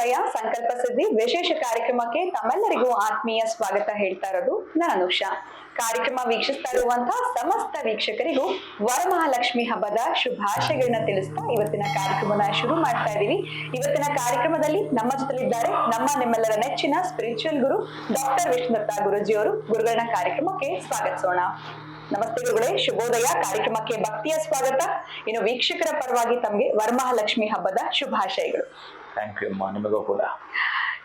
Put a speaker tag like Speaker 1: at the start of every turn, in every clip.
Speaker 1: ಶುಭೋದಯ ಸಂಕಲ್ಪ ಸಿದ್ಧಿ ವಿಶೇಷ ಕಾರ್ಯಕ್ರಮಕ್ಕೆ ತಮ್ಮೆಲ್ಲರಿಗೂ ಆತ್ಮೀಯ ಸ್ವಾಗತ ಹೇಳ್ತಾ ಇರೋದು ನಾನು ಅನುಷಾ. ಕಾರ್ಯಕ್ರಮ ವೀಕ್ಷಿಸ್ತಾ ಇರುವಂತಹ ಸಮಸ್ತ ವೀಕ್ಷಕರಿಗೂ ವರಮಹಾಲಕ್ಷ್ಮಿ ಹಬ್ಬದ ಶುಭಾಶಯಗಳನ್ನ ತಿಳಿಸ್ತಾ ಇವತ್ತಿನ ಕಾರ್ಯಕ್ರಮನ ಶುರು ಮಾಡ್ತಾ ಇದೀವಿ. ಇವತ್ತಿನ ಕಾರ್ಯಕ್ರಮದಲ್ಲಿ ನಮ್ಮ ಜೊತೆಲಿದ್ದಾರೆ ನಮ್ಮ ನಿಮ್ಮೆಲ್ಲರ ನೆಚ್ಚಿನ ಸ್ಪಿರಿಚುವಲ್ ಗುರು ಡಾಕ್ಟರ್ ವಿಷ್ಣುದತ್ತ ಗುರುಜಿ ಅವರು. ಗುರುಗಳನ್ನ ಕಾರ್ಯಕ್ರಮಕ್ಕೆ ಸ್ವಾಗತಿಸೋಣ. ನಮಸ್ತೆ ಗುರುಗಳೇ, ಶುಭೋದಯ. ಕಾರ್ಯಕ್ರಮಕ್ಕೆ ಭಕ್ತಿಯ ಸ್ವಾಗತ. ಇನ್ನು ವೀಕ್ಷಕರ ಪರವಾಗಿ ತಮ್ಗೆ ವರಮಹಾಲಕ್ಷ್ಮಿ ಹಬ್ಬದ ಶುಭಾಶಯಗಳು.
Speaker 2: ಥ್ಯಾಂಕ್ ಯು ಅಮ್ಮ, ನಿಮಗೂ ಕೂಡ.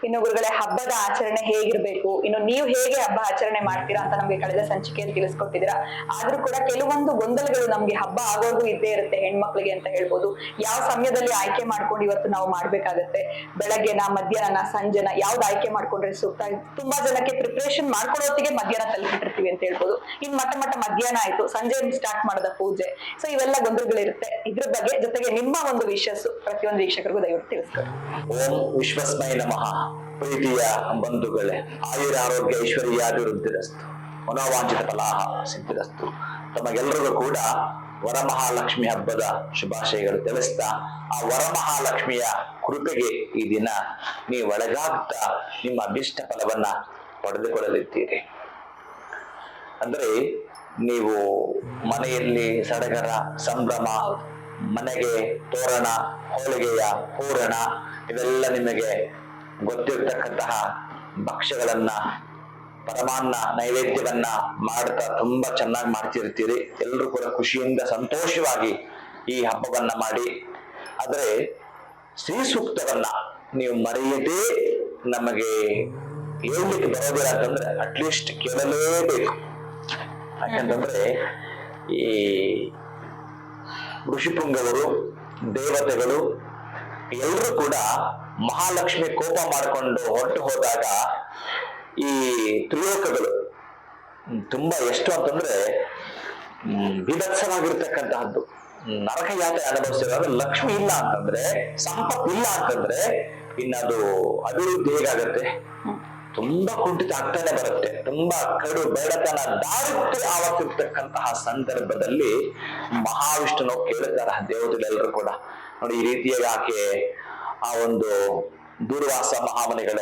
Speaker 1: ಇನ್ನು ಗುರುಗಳೇ, ಹಬ್ಬದ ಆಚರಣೆ ಹೇಗಿರ್ಬೇಕು, ಇನ್ನು ನೀವು ಹೇಗೆ ಹಬ್ಬ ಆಚರಣೆ ಮಾಡ್ತೀರಾ ಅಂತ ನಮ್ಗೆ ಕಳೆದ ಸಂಚಿಕೆಯಲ್ಲಿ ತಿಳಿಸ್ಕೊಟ್ಟಿದ್ದೀರಾ. ಆದ್ರೂ ಕೂಡ ಕೆಲವೊಂದು ಗೊಂದಲಗಳು ನಮ್ಗೆ ಹಬ್ಬ ಆಗೋದು ಇದ್ದೇ ಇರುತ್ತೆ ಹೆಣ್ಮಕ್ಳಿಗೆ ಅಂತ ಹೇಳ್ಬೋದು. ಯಾವ ಸಮಯದಲ್ಲಿ ಆಯ್ಕೆ ಮಾಡ್ಕೊಂಡು ಇವತ್ತು ನಾವು ಮಾಡ್ಬೇಕಾಗತ್ತೆ, ಬೆಳಗ್ಗೆನ, ಮಧ್ಯಾಹ್ನ, ಸಂಜೆನ, ಯಾವ್ದು ಆಯ್ಕೆ ಮಾಡ್ಕೊಂಡ್ರೆ ಸೂಕ್ತ? ತುಂಬಾ ಜನಕ್ಕೆ ಪ್ರಿಪರೇಷನ್ ಮಾಡ್ಕೊಳ್ಳೋತ್ತಿಗೆ ಮಧ್ಯಾಹ್ನ ತಲುಪಿಟ್ಟಿರ್ತೀವಿ ಅಂತ ಹೇಳ್ಬೋದು. ಇನ್ ಮಟ್ಟ ಮಧ್ಯಾಹ್ನ ಆಯ್ತು, ಸಂಜೆ ಸ್ಟಾರ್ಟ್ ಮಾಡೋದ ಪೂಜೆ. ಸೊ ಇವೆಲ್ಲ ಗೊಂದಲಗಳಿರುತ್ತೆ. ಇದ್ರ ಬಗ್ಗೆ ಜೊತೆಗೆ ನಿಮ್ಮ ಒಂದು ವಿಶಸ್ಸು ಪ್ರತಿಯೊಂದು ವೀಕ್ಷಕರಿಗೂ ದಯವಿಟ್ಟು ತಿಳಿಸ್ತಾರೆ.
Speaker 2: ಓಂ ವಿಶ್ವಸ್ಮೈ ನಮಃ. ಪ್ರೀತಿಯ ಬಂಧುಗಳೇ, ಆಯುರಾರೋಗ್ಯ ಐಶ್ವರ್ಯಾಭಿವೃದ್ಧಿರಸ್ತು, ಮನೋವಾಂಚಿತ ಫಲಾಹ ಸಿದ್ಧಿರಸ್ತು. ತಮಗೆಲ್ಲರಿಗೂ ಕೂಡ ವರಮಹಾಲಕ್ಷ್ಮಿ ಹಬ್ಬದ ಶುಭಾಶಯಗಳು ತಿಳಿಸ್ತಾ, ಆ ವರಮಹಾಲಕ್ಷ್ಮಿಯ ಕೃಪೆಗೆ ಈ ದಿನ ನೀವು ಒಳಗಾಗ್ತಾ ನಿಮ್ಮ ಅಭಿಷ್ಟ ಫಲವನ್ನ ಪಡೆದುಕೊಳ್ಳಲಿದ್ದೀರಿ. ಅಂದ್ರೆ ನೀವು ಮನೆಯಲ್ಲಿ ಸಡಗರ ಸಂಭ್ರಮ, ಮನೆಗೆ ತೋರಣ, ಹೋಳಿಗೆಯ ಹೂರಣ, ಇವೆಲ್ಲ ನಿಮಗೆ ಗೊತ್ತಿರ್ತಕ್ಕಂತಹ ಭಕ್ಷ್ಯಗಳನ್ನ, ಪರಮಾನ್ನ ನೈವೇದ್ಯವನ್ನ ಮಾಡ್ತಾ ತುಂಬಾ ಚೆನ್ನಾಗಿ ಮಾಡ್ತಿರ್ತೀರಿ. ಎಲ್ಲರೂ ಕೂಡ ಖುಷಿಯಿಂದ ಸಂತೋಷವಾಗಿ ಈ ಹಬ್ಬವನ್ನ ಮಾಡಿ. ಆದ್ರೆ ಶ್ರೀ ಸೂಕ್ತವನ್ನ ನೀವು ಮರೆಯದೇ ನಮಗೆ ಹೇಳ್ಲಿಕ್ಕೆ ಬರೋದಿಲ್ಲ ಅಂತಂದ್ರೆ ಅಟ್ಲೀಸ್ಟ್ ಕೇಳಲೇಬೇಕು. ಯಾಕಂತಂದ್ರೆ ಈ ಋಷಿಪುಂಗವರು, ದೇವತೆಗಳು ಎಲ್ಲರೂ ಕೂಡ ಮಹಾಲಕ್ಷ್ಮಿ ಕೋಪ ಮಾಡಿಕೊಂಡು ಹೊರಟು ಹೋದಾಗ ಈ ತ್ರಿಲೋಕಗಳು ತುಂಬಾ ಎಷ್ಟು ಅಂತಂದ್ರೆ ವಿಭತ್ಸವಾಗಿರ್ತಕ್ಕಂತಹದ್ದು, ನರಕ ಯಾತ್ರೆ ಅನುಭವಿಸಿದ್ರೆ ಲಕ್ಷ್ಮಿ ಇಲ್ಲ ಅಂತಂದ್ರೆ, ಸಂಪತ್ತು ಇಲ್ಲ ಅಂತಂದ್ರೆ ಇನ್ನದು ಅಭಿವೃದ್ಧಿ ಹೇಗಾಗತ್ತೆ? ತುಂಬಾ ಕುಂಠಿತ ಆಗ್ತಾನೆ ಬರುತ್ತೆ. ತುಂಬಾ ಕಡು ಬೇಡತನ ದಾರಿದ್ರ್ಯ ಆವತ್ತಿರ್ತಕ್ಕಂತಹ ಸಂದರ್ಭದಲ್ಲಿ ಮಹಾವಿಷ್ಣುನು ಕೇಳುತ್ತಾರ ದೇವತೆಗಳೆಲ್ಲರೂ ಕೂಡ. ನೋಡಿ, ಈ ರೀತಿಯಾಗಿ ಆಕೆ ಆ ಒಂದು ದೂರ್ವಾಸ ಮಹಾಮನಿಗಳ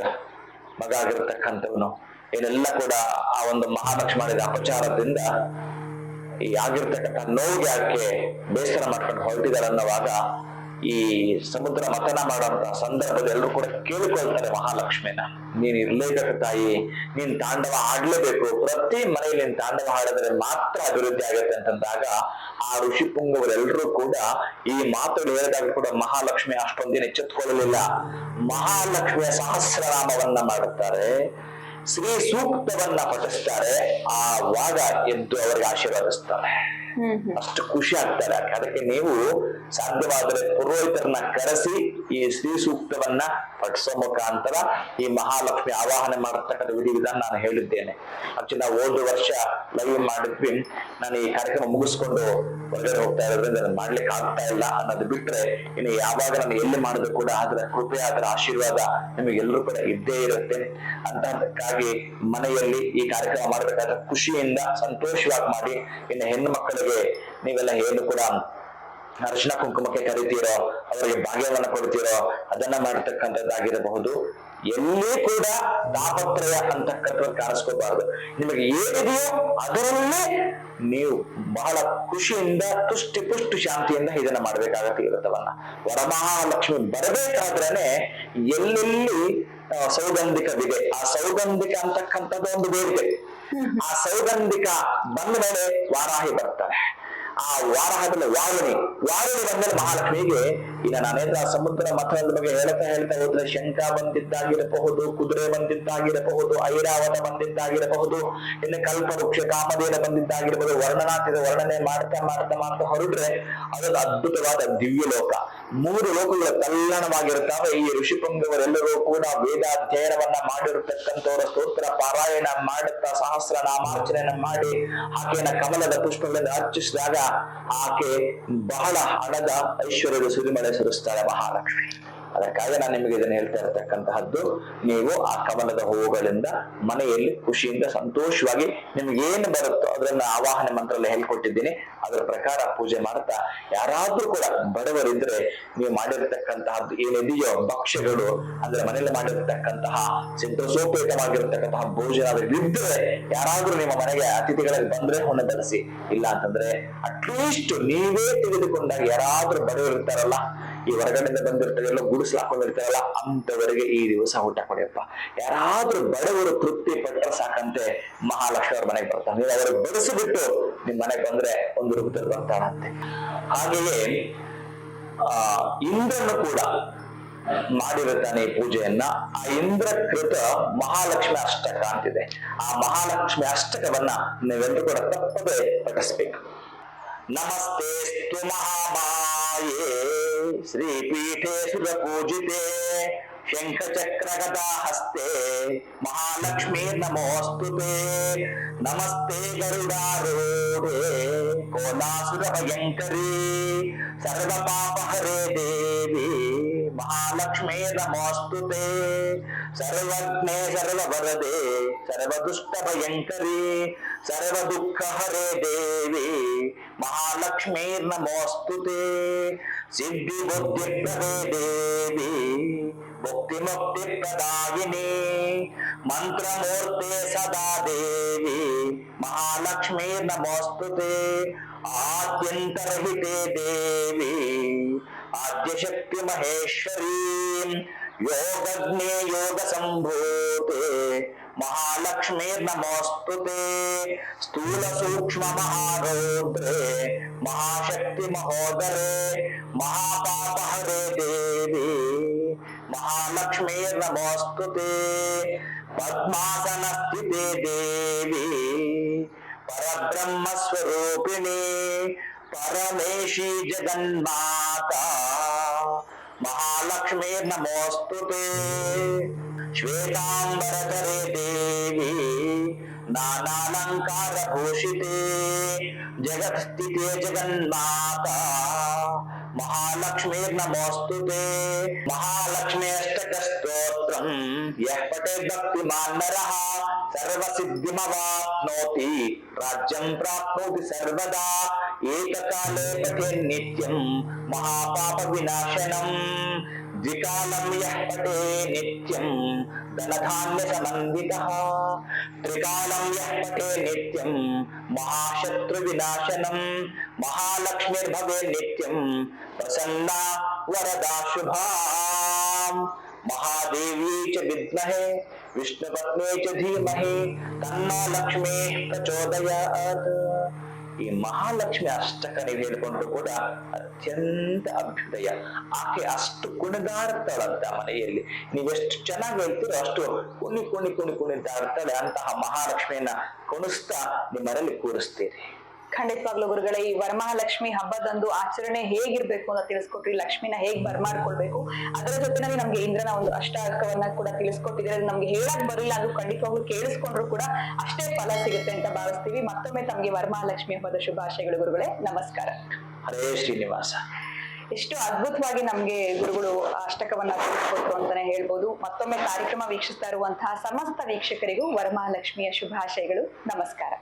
Speaker 2: ಮಗ ಆಗಿರ್ತಕ್ಕಂಥವನು ಏನೆಲ್ಲ ಕೂಡ ಆ ಒಂದು ಮಹಾಲಕ್ಷ್ಮಿ ಮಾಡಿದ ಅಪಚಾರದಿಂದ ಈ ಆಗಿರ್ತಕ್ಕಂಥ ನೋವಿಗೆ ಆಕೆ ಬೇಸರ ಮಾಡ್ಕೊಂಡು ಹೊರಟಿದ್ದಾರೆ ಅನ್ನೋವಾಗ ಈ ಸಮುದ್ರ ಮಥನ ಮಾಡುವಂತಹ ಸಂದರ್ಭದಲ್ಲಿ ಎಲ್ಲರೂ ಕೂಡ ಕೇಳಿಕೊಳ್ತಾರೆ ಮಹಾಲಕ್ಷ್ಮಿನ, ನೀನ್ ಇರ್ಲೇಬೇಕು ತಾಯಿ, ನೀನ್ ತಾಂಡವ ಆಡ್ಲೇಬೇಕು, ಪ್ರತಿ ಮನೆಯಲ್ಲಿ ನೀನ್ ತಾಂಡವ ಆಡಿದ್ರೆ ಮಾತ್ರ ಅಭಿವೃದ್ಧಿ ಆಗತ್ತೆ ಅಂತಂದಾಗ ಆ ಋಷಿ ಪುಂಗವರೆಲ್ಲರೂ ಕೂಡ ಈ ಮಾತುಗಳು ಹೇಳಿದಾಗ ಕೂಡ ಮಹಾಲಕ್ಷ್ಮಿ ಅಷ್ಟೊಂದಿನ ಎಚ್ಚೆತ್ಕೊಳ್ಳಲಿಲ್ಲ. ಮಹಾಲಕ್ಷ್ಮಿಯ ಸಹಸ್ರನಾಮವನ್ನ ಮಾಡುತ್ತಾರೆ, ಶ್ರೀ ಸೂಕ್ತವನ್ನ ಪಠಿಸ್ತಾರೆ. ಆವಾಗ ಎದ್ದು ಅವರಿಗೆ ಆಶೀರ್ವಾದಿಸ್ತಾರೆ. ಅಷ್ಟು ಖುಷಿ ಆಗ್ತಾರೆ. ಅದಕ್ಕೆ ನೀವು ಸಾಧ್ಯವಾದರೆ ಪುರೋಹಿತರನ್ನ ಕರೆಸಿ ಈ ಶ್ರೀ ಸೂಕ್ತವನ್ನ ಪಠಿಸೋ ಮುಖಾಂತರ ಈ ಮಹಾಲಕ್ಷ್ಮಿ ಆವಾಹನೆ ಮಾಡತಕ್ಕಂಥ ವಿಧಿವಿಧಾನ ನಾನು ಹೇಳಿದ್ದೇನೆ. ಆಕ್ಚುಲಿ ನಾವು ಹೋದ ವರ್ಷ ಲೈವ್ ಮಾಡಿದ್ವಿ. ನಾನು ಈ ಕಾರ್ಯಕ್ರಮ ಮುಗಿಸ್ಕೊಂಡು ಹೊರಗಡೆ ಹೋಗ್ತಾ ಇರೋದ್ರಿಂದ ನಾನು ಮಾಡ್ಲಿಕ್ಕೆ ಆಗ್ತಾ ಇಲ್ಲ ಅನ್ನೋದು ಬಿಟ್ರೆ, ಇನ್ನು ಯಾವಾಗ ನಾನು ಎಲ್ಲಿ ಮಾಡಿದ್ರು ಕೂಡ ಅದರ ಕೃಪೆ, ಅದರ ಆಶೀರ್ವಾದ ನಿಮಗೆಲ್ಲರೂ ಕೂಡ ಇದ್ದೇ ಇರುತ್ತೆ. ಅಂತಹದಕ್ಕಾಗಿ ಮನೆಯಲ್ಲಿ ಈ ಕಾರ್ಯಕ್ರಮ ಮಾಡಬೇಕಾದ್ರೆ ಖುಷಿಯಿಂದ ಸಂತೋಷವಾಗಿ ಮಾಡಿ. ಇನ್ನು ಹೆಣ್ಣು ಮಕ್ಕಳಿಗೆ ನೀವೆಲ್ಲ ಏನು ಕೂಡ ಅರಿಶಿನ ಕುಂಕುಮಕ್ಕೆ ಕರಿತೀರೋ, ಅವರಿಗೆ ಭಾಗ್ಯವನ್ನ ಕೊಡ್ತೀರೋ, ಅದನ್ನ ಮಾಡತಕ್ಕಂಥದ್ದಾಗಿರಬಹುದು. ಎಲ್ಲಿ ಕೂಡ ತಾಪತ್ರಯ ಅಂತಕ್ಕಂಥದ್ದು ಕಾಣಿಸ್ಕೋಬಾರ್ದು. ನಿಮಗೆ ಏನಿದೆಯೋ ಅದರಲ್ಲೇ ನೀವು ಬಹಳ ಖುಷಿಯಿಂದ ತುಷ್ಟಿ ಪುಷ್ಟಿ ಶಾಂತಿಯಿಂದ ಇದನ್ನ ಮಾಡ್ಬೇಕಾಗತ್ತೆ. ಇರುತ್ತವನ್ನ ವರಮಹಾಲಕ್ಷ್ಮಿ ಬರಬೇಕಾದ್ರೇನೆ ಎಲ್ಲೆಲ್ಲಿ ಸೌಗಂಧಿಕವಿದೆ, ಆ ಸೌಗಂಧಿಕ ಅಂತಕ್ಕಂಥದ್ದು ಒಂದು ಬೇಡಿಕೆ. ಆ ಸೌಗಂಧಿಕ ಬಂದ ಮೇಲೆ ವಾರಾಹಿ ಬರ್ತಾರೆ. ಆ ವಾರಾಹದಲ್ಲಿ ವಾರುಣಿ ಬಂದಲ್ಲಿ ಮಹಾಲಕ್ಷ್ಮಿಗೆ ಈಗ ನಾನೇದ್ರ ಸಮುದ್ರ ಮಥನದ ಬಗ್ಗೆ ಹೇಳ್ತಾ ಹೋದ್ರೆ ಶಂಖ ಬಂದಿದ್ದಾಗಿರಬಹುದು, ಕುದುರೆ ಬಂದಿದ್ದಾಗಿರಬಹುದು, ಐರಾವತ ಬಂದಿದ್ದಾಗಿರಬಹುದು, ಇನ್ನು ಕಲ್ಪವೃಕ್ಷ ಕಾಮಧೇನ ಬಂದಿದ್ದಾಗಿರಬಹುದು. ವರ್ಣನಾಥದ ವರ್ಣನೆ ಮಾಡ್ತಾ ಹೊರಟ್ರೆ ಅದೊಂದು ಅದ್ಭುತವಾದ ದಿವ್ಯ ಲೋಕ. 3 ಲೋಕಗಳು ಕಲ್ಯಾಣವಾಗಿರ್ತಾವೆ. ಈ ಋಷಿಪುಂಗವರೆಲ್ಲರೂ ಕೂಡ ವೇದಾಧ್ಯಯನವನ್ನ ಮಾಡಿರತಕ್ಕಂಥವರ ಸ್ತೋತ್ರ ಪಾರಾಯಣ ಮಾಡುತ್ತಾ ಸಹಸ್ರ ನಾಮಾರ್ಚನೆಯನ್ನ ಮಾಡಿ ಆಕೆಯನ್ನ ಕಮಲದ ಪುಷ್ಪಗಳಿಂದ ಅರ್ಚಿಸಿದಾಗ ಆಕೆ ಬಹಳ ಹಣದ ಐಶ್ವರ್ಯದ ಸುರಿಮಳೆ ಸುರಿಸ್ತಾಳೆ ಮಹಾಲಕ್ಷ್ಮಿ. ಅದಕ್ಕಾಗಿ ನಾನು ನಿಮಗೆ ಇದನ್ನು ಹೇಳ್ತಾ ಇರತಕ್ಕಂತಹದ್ದು, ನೀವು ಆ ಕಮಲದ ಹೂವುಗಳಿಂದ ಮನೆಯಲ್ಲಿ ಖುಷಿಯಿಂದ ಸಂತೋಷವಾಗಿ ನಿಮ್ಗೆ ಏನು ಬರುತ್ತೋ ಅದನ್ನ ಆವಾಹನೆ ಮಂತ್ರದಲ್ಲಿ ಹೇಳ್ಕೊಟ್ಟಿದ್ದೀನಿ, ಅದರ ಪ್ರಕಾರ ಪೂಜೆ ಮಾಡ್ತಾ, ಯಾರಾದ್ರೂ ಕೂಡ ಬಡವರಿದ್ರೆ ನೀವು ಮಾಡಿರ್ತಕ್ಕಂತಹದ್ದು ಏನಿದೆಯೋ ಭಕ್ಷ್ಯಗಳು, ಅಂದ್ರೆ ಮನೆಯಲ್ಲಿ ಮಾಡಿರ್ತಕ್ಕಂತಹ ಸಂತೋಷೋಪೇತವಾಗಿರ್ತಕ್ಕಂತಹ ಭೋಜನ ಇದ್ರೆ, ಯಾರಾದ್ರೂ ನಿಮ್ಮ ಮನೆಗೆ ಅತಿಥಿಗಳಿಗೆ ಬಂದ್ರೆ ಹೊನ್ನ ಬಳಸಿ, ಇಲ್ಲ ಅಂತಂದ್ರೆ ಅಟ್ಲೀಸ್ಟ್ ನೀವೇ ತೆಗೆದುಕೊಂಡಾಗ ಯಾರಾದ್ರೂ ಬಡವರು ಇರ್ತಾರಲ್ಲ, ಈ ಹೊರಗಡೆಯಿಂದ ಬಂದಿರ್ತಾರೆ, ಎಲ್ಲ ಗುಡಿಸ್ಲು ಹಾಕೊಂಡಿರ್ತಾರಲ್ಲ, ಅಂತವರಿಗೆ ಈ ದಿವಸ ಊಟ ಕೊಡಿಯಪ್ಪ. ಯಾರಾದ್ರೂ ಬಡವರು ತೃಪ್ತಿ ಪಟ್ಟರೆ ಸಾಕಂತೆ ಮಹಾಲಕ್ಷ್ಮಿ ಅವ್ರ ಮನೆಗೆ ಬರ್ತಾನೆ. ನೀವು ಅವ್ರಿಗೆ ಬಡಿಸಿಬಿಟ್ಟು ನಿಮ್ ಮನೆಗೆ ಬಂದ್ರೆ ಒಂದು ರೂಪದಲ್ಲಿ ಬರ್ತಾಳಂತೆ. ಹಾಗೆಯೇ ಇಂದ್ರನು ಕೂಡ ಮಾಡಿರುತ್ತಾನೆ ಈ ಪೂಜೆಯನ್ನ. ಆ ಇಂದ್ರ ಕೃತ ಮಹಾಲಕ್ಷ್ಮಿ ಅಷ್ಟಕ ಅಂತಿದೆ. ಆ ಮಹಾಲಕ್ಷ್ಮಿ ಅಷ್ಟಕವನ್ನ ನೀವೆಲ್ಲರೂ ಕೂಡ ತಪ್ಪದೆ ಪಠಿಸ್ಬೇಕು. ನಮಸ್ತೆ ಸ್ತು ಮಹಾಮಾಯೇ ಶ್ರೀಪೀಠೆ ಸುರಪೂಜಿತೆ ಶಂಖಚಕ್ರ ಗದಾ ಹಸ್ತೆ ಮಹಾಲಕ್ಷ್ಮೀ ನಮೋಸ್ತುತೆ. ನಮಸ್ತೆ ಗರುಡಾರೂಢೆ ಕೋಲಾಸುರ ಭಯಂಕರಿ ಸರ್ವ ಪಾಪ ಹರೇ ದೇವಿ ಮಹಾಲಕ್ಷ್ಮೀ ನಮೋಸ್ತುತೆ. ಸರ್ವಜ್ಞೆ ಸರ್ವವರದೆ ಸರ್ವ ದುಷ್ಟ ಭಯಂಕರಿ ಸರ್ವ ದುಃಖ ಹರೇ ದೇವಿ ಮಹಾಲಕ್ಷ್ಮೀ ನಮೋಸ್ತುತೆ. ಸಿದ್ಧಿ ಬುದ್ಧಿ ಪ್ರದೇ ದೇವಿ ಮುಕ್ತಿ ಮುಕ್ತಿ ಪ್ರದಾಯಿನಿ ಮಂತ್ರಮೂರ್ತೆ ಸದಾ ದೇವಿ ಮಹಾಲಕ್ಷ್ಮೀ ನಮೋಸ್ತುತೆ. ಆದ್ಯಂತರಹಿತೆ ದೇವಿ ಆದ್ಯಶಕ್ತಿ ಮಹೇಶ್ವರಿ ಯೋಗಜ್ಞೆ ಯೋಗ ಸಂಭೂತೆ ಮಹಾಲಕ್ಷ್ಮೀ ನಮೋಸ್ತುತೆ. ಸ್ಥೂಲ ಸೂಕ್ಷ್ಮ ಮಹಾರೌದ್ರೆ ಮಹಾಶಕ್ತಿ ಮಹೋದರೇ ಮಹಾಪಾಪ ಹರೇ ದೇವಿ ಮಹಾಲಕ್ಷ್ಮೀ ನಮೋಸ್ತುತೆ. ಪದ್ಮಾಸನ ಸ್ಥಿತೆ ದೇವಿ ಪರಬ್ರಹ್ಮ ಸ್ವರೂಪಿಣಿ ಪರಮೇಶಿ ಜಗನ್ಮಾತಾ ಮಹಾಲಕ್ಷ್ಮೀ ನಮೋಸ್ತುತೆ. ಶ್ವೇತಾಂಬರಧರೆ ದೇವಿ ನಾನಾಲಂಕಾರ ಭೂಷಿತೆ ಜಗತ್ಸ್ಥಿತೆ ಜಗನ್ಮಾತಾ ಮಹಾಲಕ್ಷ್ಮೀ ನಮೋಸ್ತುತೆ. ಮಹಾಲಕ್ಷ್ಮೀ ಅಷ್ಟಕ ಸ್ತೋತ್ರಂ ಯಃ ಪಠೇತ್ ಭಕ್ತಿಮಾನ್ ನರಃ ಸರ್ವಸಿದ್ಧಿಮವಾಪ್ನೋತಿ ರಾಜ್ಯಂ ಪ್ರಾಪ್ನೋತಿ ಸರ್ವದಾ. ಏಕಕಾಲೇ ಪಠೇನ್ ನಿತ್ಯಂ ಮಹಾಪಾಪ ವಿನಾಶನಂ ದ್ವಿಕಾಲಂ ಯಃ ಪಠೇ ನಿತ್ಯಂ ಧನಧಾನ್ಯ ಸಮನ್ವಿತಃ. ತ್ರಿಕಾಲಂ ಯಃ ಪಠೇ ನಿತ್ಯಂ ಮಹಾಶತ್ರು ವಿನಾಶನಂ. ಮಹಾಲಕ್ಷ್ಮೀರ್ಭವೆ ನಿತ್ಯಂ ಪ್ರಸನ್ನಾ ವರದಾ ಶುಭಾಂ. ಮಹಾದೇವಿ ಚ ವಿದ್ಮಹೇ ವಿಷ್ಣುಪತ್ನೇ ಚ ಧೀಮಹಿ ತನ್ನೋ ಲಕ್ಷ್ಮೀ ಪ್ರಚೋದಯಾತ್. ಈ ಮಹಾಲಕ್ಷ್ಮಿ ಅಷ್ಟಕ ನೀವು ಹೇಳಿಕೊಂಡು ಕೂಡ ಅತ್ಯಂತ ಅಭ್ಯುದಯ. ಆಕೆ ಅಷ್ಟು ಕುಣಿದಾಡ್ತಾಳಂತ ಮನೆಯಲ್ಲಿ. ನೀವೆಷ್ಟು ಚೆನ್ನಾಗಿ ಹೇಳ್ತೀರೋ ಅಷ್ಟು ಕುಣಿದಾಡ್ತಾಳೆ. ಅಂತಹ ಮಹಾಲಕ್ಷ್ಮಿಯನ್ನ ಕುಣಿಸ್ತಾ ನಿಮ್ಮ ಮನೆಯಲ್ಲಿ ಕೂರಿಸ್ತೀರಿ.
Speaker 1: ಖಂಡಿತವಾಗ್ಲೂ ಗುರುಗಳೇ, ಈ ವರಮಹಾಲಕ್ಷ್ಮಿ ಹಬ್ಬದಂದು ಆಚರಣೆ ಹೇಗಿರ್ಬೇಕು ಅಂತ ತಿಳಿಸ್ಕೊಟ್ರಿ. ಲಕ್ಷ್ಮಿನ ಹೇಗ್ ಬರ್ಮಾಡ್ಕೊಳ್ಬೇಕು, ಅದರ ಜೊತೆನಲ್ಲಿ ನಮ್ಗೆ ಇಂದ್ರನ ಒಂದು ಅಷ್ಟಾರ್ಕವನ್ನ ಕೂಡ ತಿಳಿಸ್ಕೊಟ್ಟಿದ್ರೆ, ನಮ್ಗೆ ಹೇಳಕ್ ಬರಲಿಲ್ಲ ಅದು ಖಂಡಿತವಾಗ್ಲೂ ಕೇಳಿಸ್ಕೊಂಡ್ರು ಕೂಡ ಅಷ್ಟೇ ಫಲ ಸಿಗುತ್ತೆ ಅಂತ ಭಾವಿಸ್ತೀವಿ. ಮತ್ತೊಮ್ಮೆ ತಮ್ಗೆ ವರಮಹಾಲಕ್ಷ್ಮಿ ಹಬ್ಬದ ಶುಭಾಶಯಗಳು ಗುರುಗಳೇ. ನಮಸ್ಕಾರ.
Speaker 2: ಹರೇ ಶ್ರೀನಿವಾಸ.
Speaker 1: ಎಷ್ಟು ಅದ್ಭುತವಾಗಿ ನಮ್ಗೆ ಗುರುಗಳು ಅಷ್ಟಕವನ್ನ ತಿಳಿಸ್ಕೊಟ್ರು ಅಂತಾನೆ ಹೇಳ್ಬೋದು. ಮತ್ತೊಮ್ಮೆ ಕಾರ್ಯಕ್ರಮ ವೀಕ್ಷಿಸ್ತಾ ಇರುವಂತಹ ಸಮಸ್ತ ವೀಕ್ಷಕರಿಗೂ ವರಮಹಾಲಕ್ಷ್ಮಿಯ ಶುಭಾಶಯಗಳು. ನಮಸ್ಕಾರ.